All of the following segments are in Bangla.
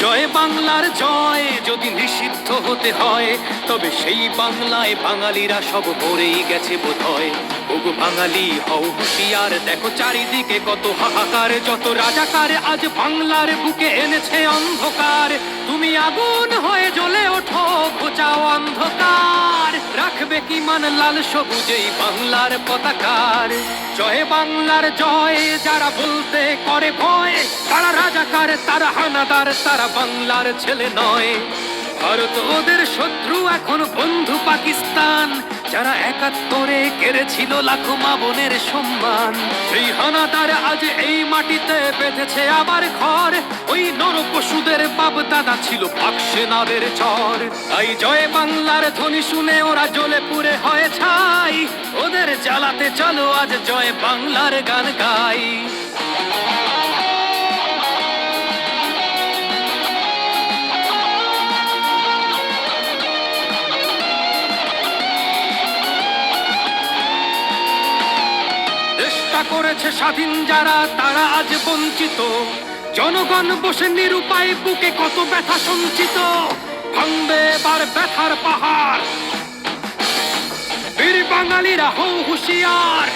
জয় বাংলার জয় যদি নিষিদ্ধ হতে হয়, তবে সেই বাংলায় বাঙালিরা সব মরেই গেছে বোধহয়। ওগো বাঙালি হও হুঁশিয়ার, দেখো চারিদিকে কত হাহাকার, যত রাজাকার আজ বাংলার বুকে এনেছে অন্ধকার। তুমি আগুন হয়ে জ্বলে ওঠো, ঘোচাও অন্ধকার, রাখবে কি মান লাল সবুজেই বাংলার পতাকার। জয় বাংলার জয় যারা বলতে করে ভয়, তারা রাজাকার, তারা হানাদার, তারা বাংলার ছেলে নয়। ভারত ওদের শত্রু, এখন বন্ধু পাকিস্তান, যারা ৭১-এ কেড়েছিল লাখো মা বোনের সম্মান। সেই হানাদার আজ এই মাটিতে বেঁধেছে আবার ঘর, ওই নরপশুদের বাপ দাদা ছিল পাক সেনাদের চর। তাই জয় বাংলার ধ্বনি শুনে ওরা জ্বলে পুড়ে হয় ছাই, ওদের জ্বালাতে চলো আজ জয় বাংলার গান গাই। করেছে স্বাধীন যারা, তারা আজ বঞ্চিত, জনগণ বসে নিরুপায়, বুকে কত ব্যথা সঞ্চিত। ভাঙবে এবার ব্যথার পাহাড়, বীর বাঙালিরা হও হুঁশিয়ার,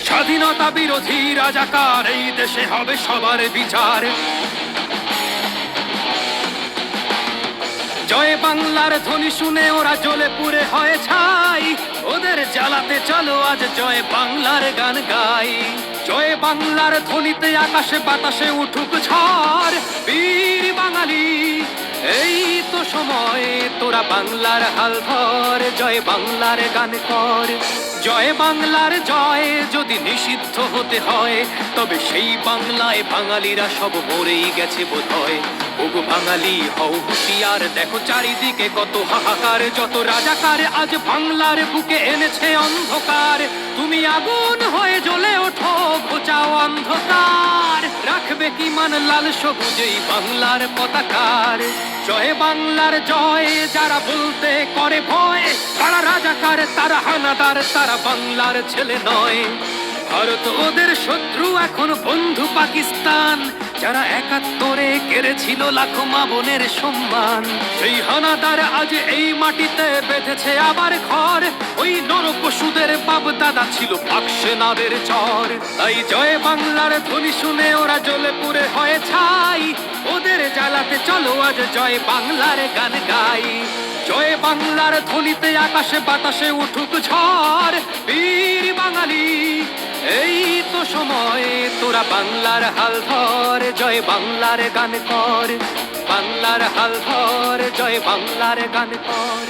স্বাধীনতা বিরোধী রাজাকার, এই দেশে হবে সবার বিচার। জয় বাংলার ধ্বনি শুনে ওরা জ্বলে পুড়ে হয় ছাই, ওদের জ্বালাতে চলো আজ জয় বাংলার গান গাই। জয় বাংলার ধ্বনিতে আকাশে বাতাসে উঠুক ঝড়, বীর বাঙালি এই তো সময়, তোরা বাংলার হাল ধর, জয় বাংলার গান কর। জয় বাংলার জয় যদি নিষিদ্ধ হতে হয়, তবে সেই বাংলায় বাঙালিরা সব মরেই গেছে বোধহয়। ওগো বাঙালি হও হুঁশিয়ার, দেখো চারিদিকে কত হাহাকার, যত রাজাকার আজ বাংলার বুকে এনেছে অন্ধকার। তুমি আগুন হয়ে জ্বলে ওঠো, ঘোচাও অন্ধকার, রাখবে কি মান লাল সবুজেই বাংলার পতাকার। জয় বাংলার জয় যারা বলতে করে ভয়, তারা রাজাকার, তারা হানাদার, তারা বাংলার ছেলে নয়। ভারত ওদের শত্রু, এখন বন্ধু পাকিস্তান, যারা ৭১-এ কেড়েছিল লাখো মা বোনের সম্মান। সেই হানাদার আজ এই মাটিতে বেঁধেছে আবার ঘর, ওই নরপশুদের বাপ দাদা ছিল পাক সেনাদের চর। তাই জয় বাংলার ধ্বনি শুনে ওরা জ্বলে পুড়ে হয় ছাই, ওদের জ্বালাতে চলো আজ জয় বাংলার গান গাই। জয় বাংলার ধ্বনিতে আকাশে বাতাসে উঠুক ঝড়, বীর বাঙালি এই তো সময়, তোরা বাংলার হাল ধর, জয় বাংলার গান কর। বাংলার হাল ধর, জয় বাংলার গান কর।